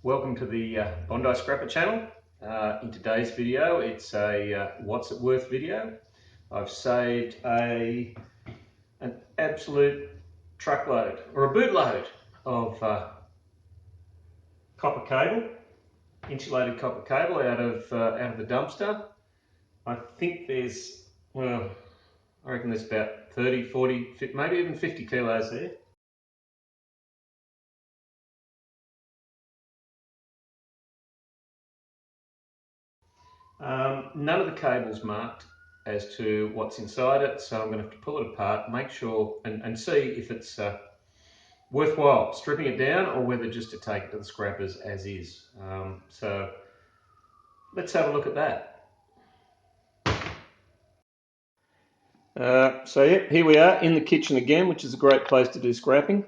Welcome to the Bondi Scrapper channel. In today's video, it's a what's it worth video. I've saved an absolute truckload or a bootload of copper cable, insulated copper cable out of the dumpster. I think there's, well, I reckon there's about 30, 40, maybe even 50 kilos there. None of the cable's marked as to what's inside it, so I'm going to have to pull it apart, make sure and see if it's worthwhile stripping it down or whether just to take it to the scrappers as is. So let's have a look at that. So yeah, here we are in the kitchen again, which is a great place to do scrapping.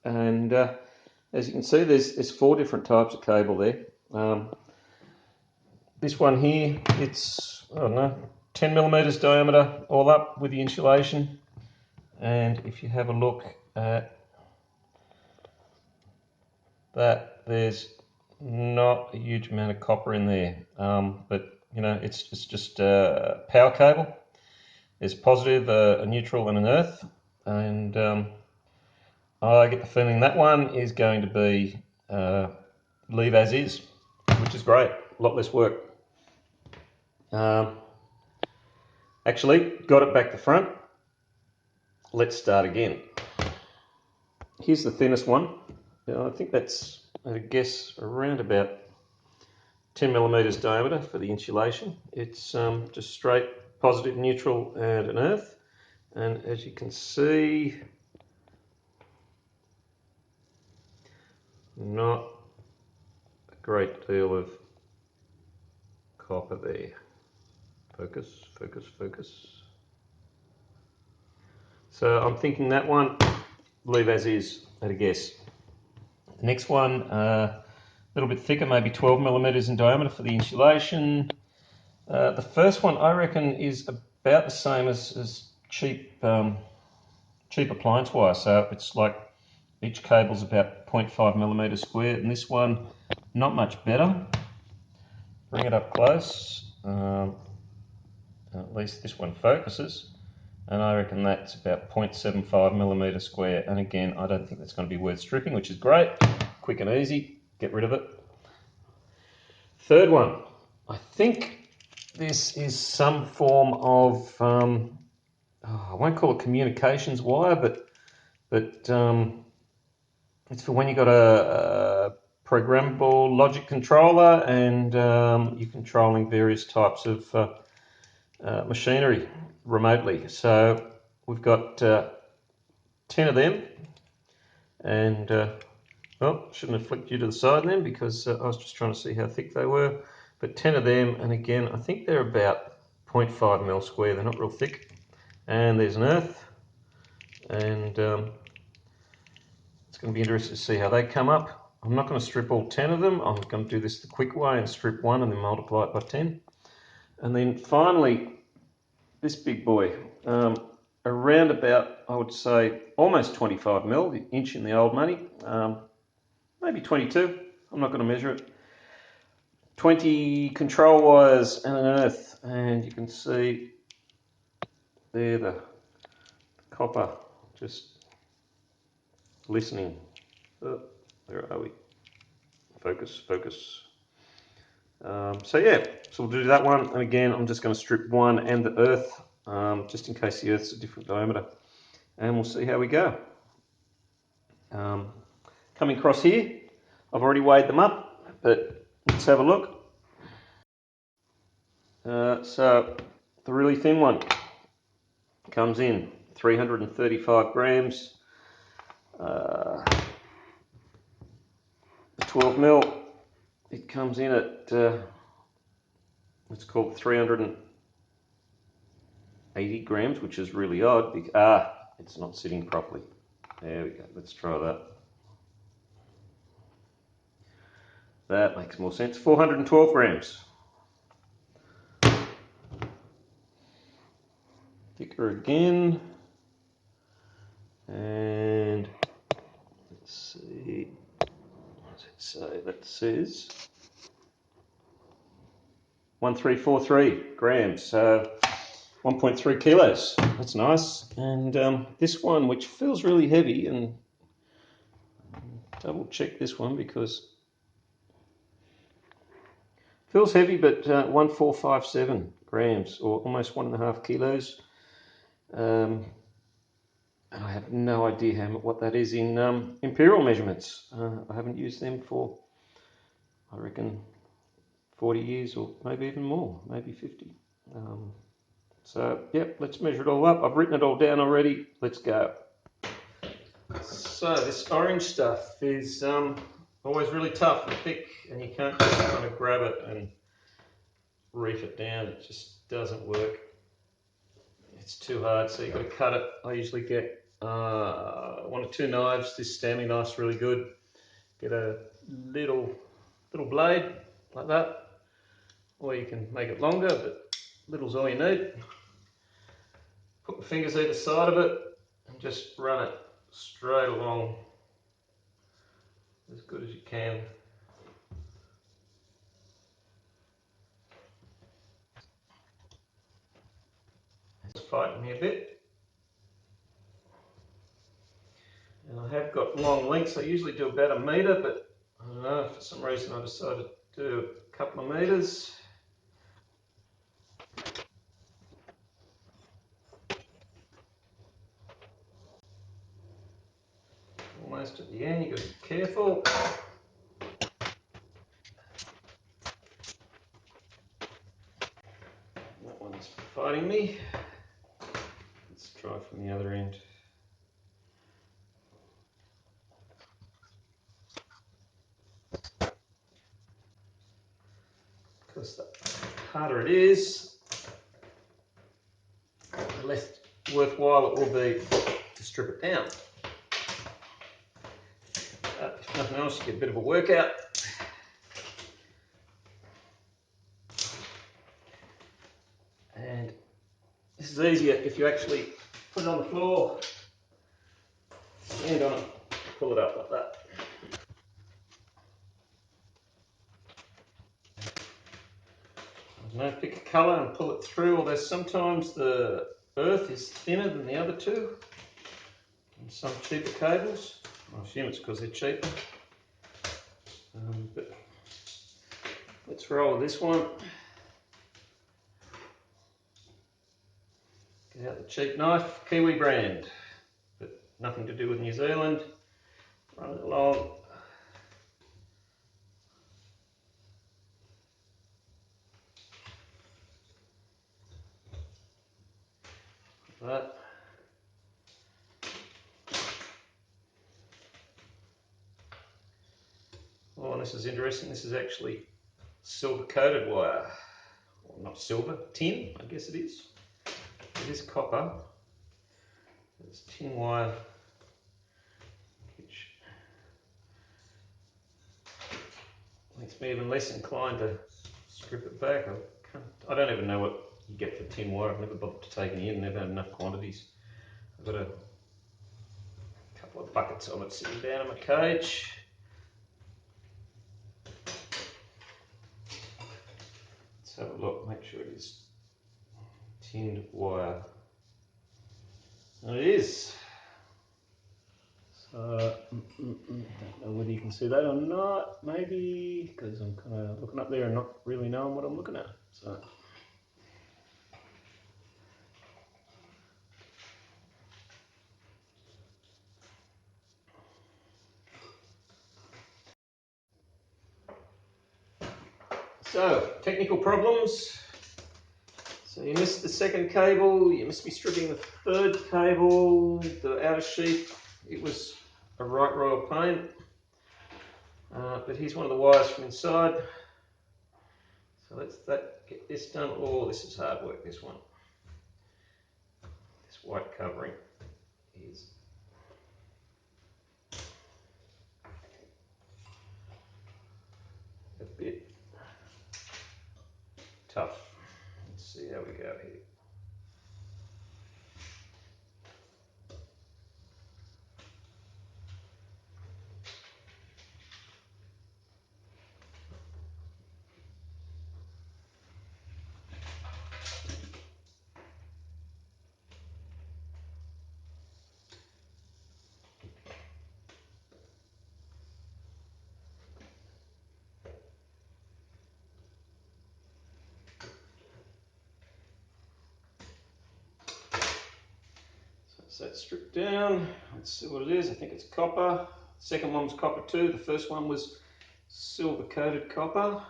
And as you can see, there's 4 different types of cable there. This one here, it's, I don't know, 10 millimeters diameter all up with the insulation. And if you have a look at that, there's not a huge amount of copper in there, but you know, it's just a power cable. There's positive, a neutral and an earth, and I get the feeling that one is going to be leave as is, which is great, a lot less work. Actually, got it back to front. Let's start again. Here's the thinnest one. I think that's, I guess, around about 10 millimeters diameter for the insulation. It's just straight positive, neutral and an earth. And as you can see, not a great deal of copper there. Focus, focus, focus. So I'm thinking that one, leave as is at a guess. The next one, a little bit thicker, maybe 12 millimeters in diameter for the insulation. The first one I reckon is about the same as cheap appliance wire. So it's like each cable's about 0.5 millimeters square, and this one not much better. Bring it up close. At least this one focuses, and I reckon that's about 0.75 millimeters square. And again, I don't think that's going to be worth stripping, which is great, quick and easy. Get rid of it. Third one, I think this is some form of I won't call it communications wire, but it's for when you've got a programmable logic controller and you're controlling various types of machinery remotely. So we've got 10 of them, and well, shouldn't have flicked you to the side then because I was just trying to see how thick they were, but 10 of them, and again I think they're about 0.5 mil square, they're not real thick. And there's an earth, and it's going to be interesting to see how they come up. I'm not going to strip all 10 of them. I'm going to do this the quick way and strip one and then multiply it by 10. And then finally, this big boy, around about, I would say, almost 25 mil, the inch in the old money, maybe 22. I'm not going to measure it. 20 control wires and an earth, and you can see there the copper just listening. Oh, where are we? Focus, focus. So yeah, so we'll do that one, and again I'm just going to strip one and the earth, just in case the earth's a different diameter, and we'll see how we go. Coming across here, I've already weighed them up, but let's have a look. So the really thin one comes in 335 grams. 12 mil, it comes in at let's call it 380 grams, which is really odd because it's not sitting properly. There we go, let's try that. That makes more sense. 412 grams. Thicker again. And let's see, So that says 1343 grams, so 1.3 kilos. That's nice. And this one, which feels really heavy, and double check this one because it feels heavy, but 1457 grams, or almost 1.5 kilos. And I have no idea what that is in imperial measurements. I haven't used them for, I reckon, 40 years or maybe even more, maybe 50. So, yep, let's measure it all up. I've written it all down already. Let's go. So, this orange stuff is always really tough and thick, and you can't just kind of grab it and reef it down. It just doesn't work. It's too hard, so you've got to cut it. I usually get 1 or 2 knives. This Stanley knife's really good. Get a little blade like that, or you can make it longer, but little's all you need. Put my fingers either side of it and just run it straight along as good as you can. It's fighting me a bit. And I have got long lengths. I usually do about 1 metre, but I don't know, for some reason I decided to do a couple of metres. Almost at the end, you've got to be careful. That one's fighting me. Let's try from the other end. Because the harder it is, the less worthwhile it will be to strip it down. But if nothing else, you get a bit of a workout. And this is easier if you actually put it on the floor, stand on it, pull it up like that. I don't know, pick a colour and pull it through, although sometimes the earth is thinner than the other two in some cheaper cables. I assume it's because they're cheaper. But let's roll with this one. Get out the cheap knife, Kiwi brand, but nothing to do with New Zealand. Run it along. Like that. Oh, and this is interesting. This is actually silver coated wire. Well, not silver, tin, I guess it is. It is copper. It's tin wire, which makes me even less inclined to strip it back. I don't even know what you get for tin wire. I've never bothered to take any in, never had enough quantities. I've got a couple of buckets of it sitting down in my cage. Let's have a look, make sure it is tinned wire. And it is. So, don't know whether you can see that or not, maybe, because I'm kind of looking up there and not really knowing what I'm looking at. So, technical problems. So you missed the second cable, you must be stripping the third cable, the outer sheath. It was a right royal pain. But here's one of the wires from inside. So let's get this done. Oh, this is hard work, this one. This white covering is a bit tough. Let's see how we go here. So that's stripped down. Let's see what it is. I think it's copper. The second one was copper too. The first one was silver coated copper.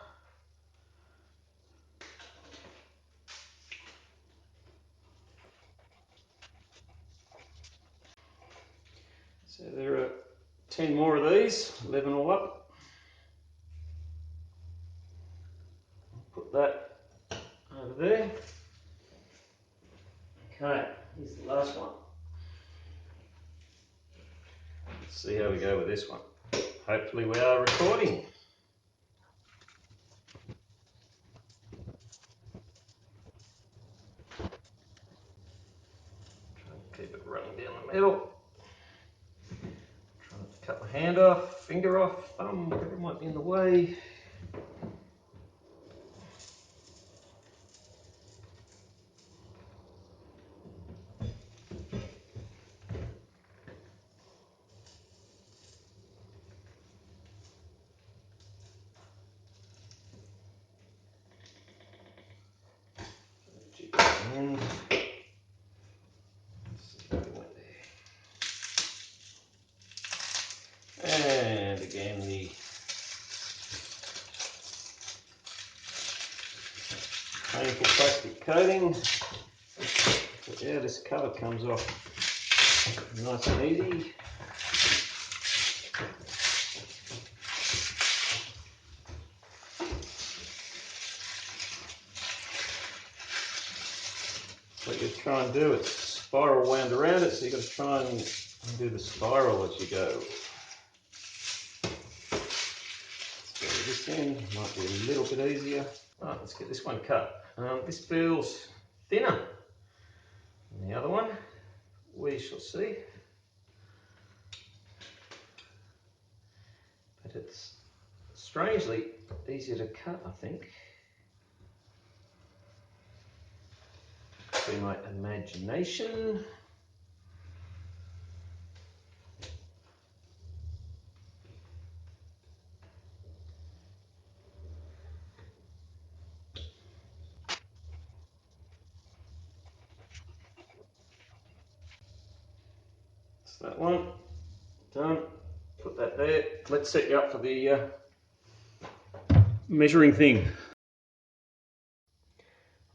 So there are 10 more of these, 11 all up. Put that over there. Okay, here's the last one. Let's see how we go with this one. Hopefully we are recording. Try and keep it running down the middle. Trying to cut my hand off, finger off, thumb, whatever might be in the way. And and again the painful plastic coating. But yeah, this cover comes off nice and easy. What you try and do, it's spiral wound around it, so you've got to try and do the spiral as you go. Let's go to this end, might be a little bit easier. Right, let's get this one cut. This feels thinner than the other one. We shall see. But it's strangely easier to cut, I think. Be my imagination. That's that one done. Put that there. Let's set you up for the measuring thing.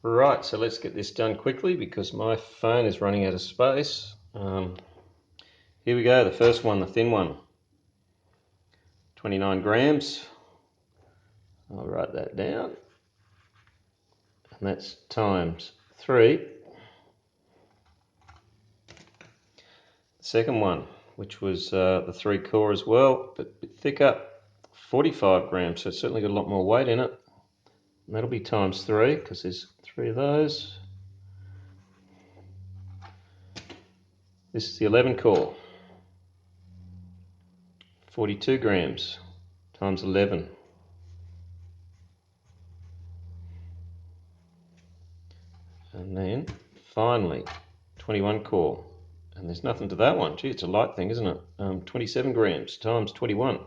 Right, so let's get this done quickly because my phone is running out of space. Here we go, the first one, the thin one. 29 grams. I'll write that down. And that's times 3. The second one, which was the 3 core as well, but a bit thicker, 45 grams, so it's certainly got a lot more weight in it. And that'll be times 3 because there's 3 of those. This is the 11 core, 42 grams times 11. And then finally 21 core, and there's nothing to that one. Gee, it's a light thing, isn't it? 27 grams times 21.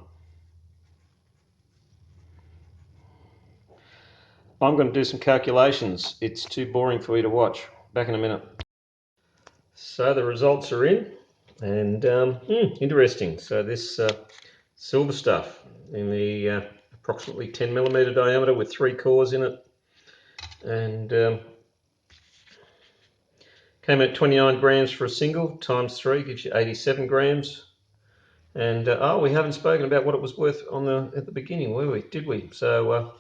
I'm going to do some calculations. It's too boring for you to watch. Back in a minute. So the results are in, and interesting. So this silver stuff in the approximately 10mm diameter with 3 cores in it, and came in at 29 grams for a single, times 3 gives you 87 grams. And oh, we haven't spoken about what it was worth at the beginning, were we? Did we? So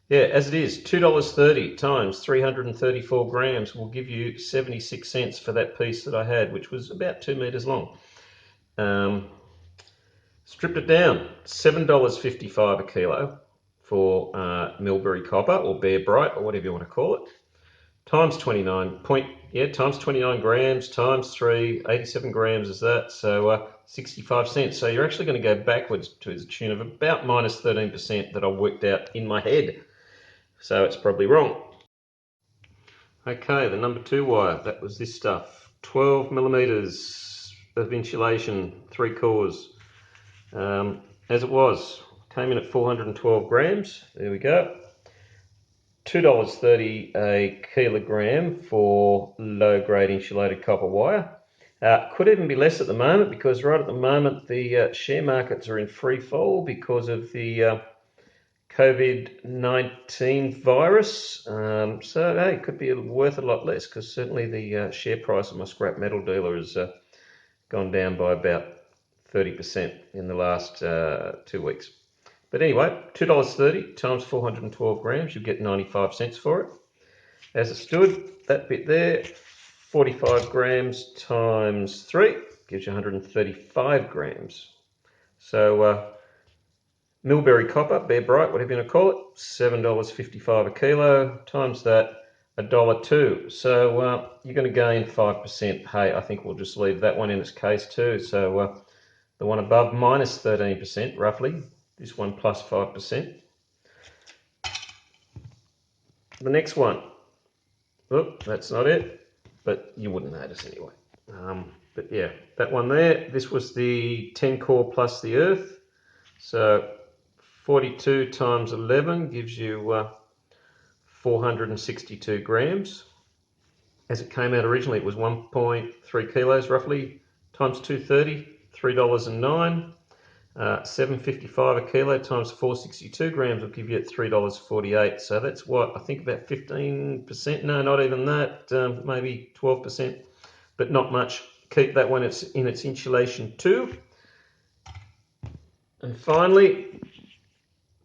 yeah, as it is, $2.30 times 334 grams will give you 76 cents for that piece that I had, which was about 2 meters long. Stripped it down, $7.55 a kilo for Milberry copper or Bear Bright or whatever you want to call it. Times 29 times 29 grams times 3, 87 grams is that, so 65 cents. So you're actually going to go backwards to the tune of about minus 13% that I worked out in my head. So it's probably wrong. Okay, the number 2 wire, that was this stuff. 12mm of insulation, 3 cores. As it was, came in at 412 grams. There we go. $2.30 a kilogram for low-grade insulated copper wire. Could even be less at the moment, because right at the moment the share markets are in free fall because of the COVID-19 virus. So hey, it could be worth a lot less, because certainly the share price of my scrap metal dealer has gone down by about 30% in the last 2 weeks. But anyway, $2.30 times 412 grams, you'll get 95 cents for it. As it stood, that bit there, 45 grams times 3 gives you 135 grams. So Milberry copper, bare bright, whatever you want to call it, $7.55 a kilo, times that, $1.02. So you're going to gain 5%. Hey, I think we'll just leave that one in its case too. So the one above minus 13% roughly, this one plus 5%. The next one, oh, that's not it, but you wouldn't notice anyway. But yeah, that one there, this was the 10 core plus the earth. So 42 times 11 gives you 462 grams. As it came out originally, it was 1.3 kilos roughly, times 230, $3.09. 7.55 a kilo times 462 grams will give you at $3.48. So that's what, I think about 15%. No, not even that. Maybe 12%, but not much. Keep that one in its insulation too. And finally,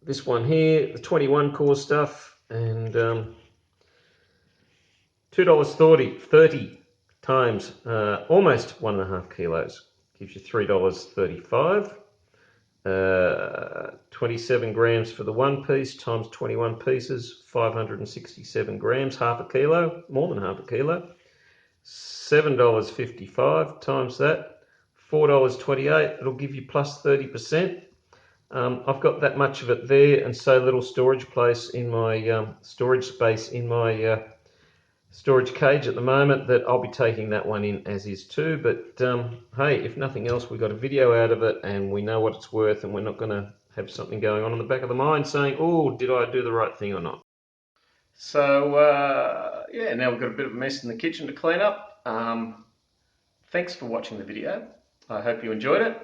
this one here, the 21 core stuff, and $2.30 times almost 1.5 kilos gives you $3.35. 27 grams for the one piece times 21 pieces, 567 grams, half a kilo, more than half a kilo. $7.55 times that, $4.28. It'll give you plus 30%. I've got that much of it there, and so little storage place in my storage space in my storage cage at the moment that I'll be taking that one in as is too. But hey, if nothing else, we got a video out of it and we know what it's worth, and we're not going to have something going on in the back of the mind saying, oh, did I do the right thing or not? So yeah, now we've got a bit of a mess in the kitchen to clean up. Thanks for watching the video. I hope you enjoyed it.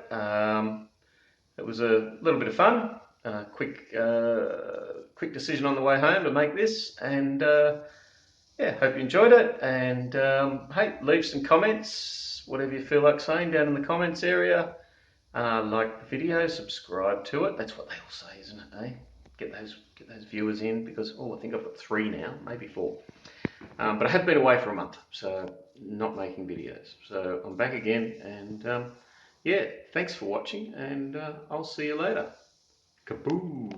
It was a little bit of fun. Quick decision on the way home to make this, and yeah, hope you enjoyed it. And hey, leave some comments, whatever you feel like saying down in the comments area. Like the video, subscribe to it. That's what they all say, isn't it? Eh? Get those viewers in, because I think I've got 3 now, maybe 4. But I have been away for a month, so not making videos. So I'm back again, and yeah, thanks for watching, and I'll see you later. Kaboom!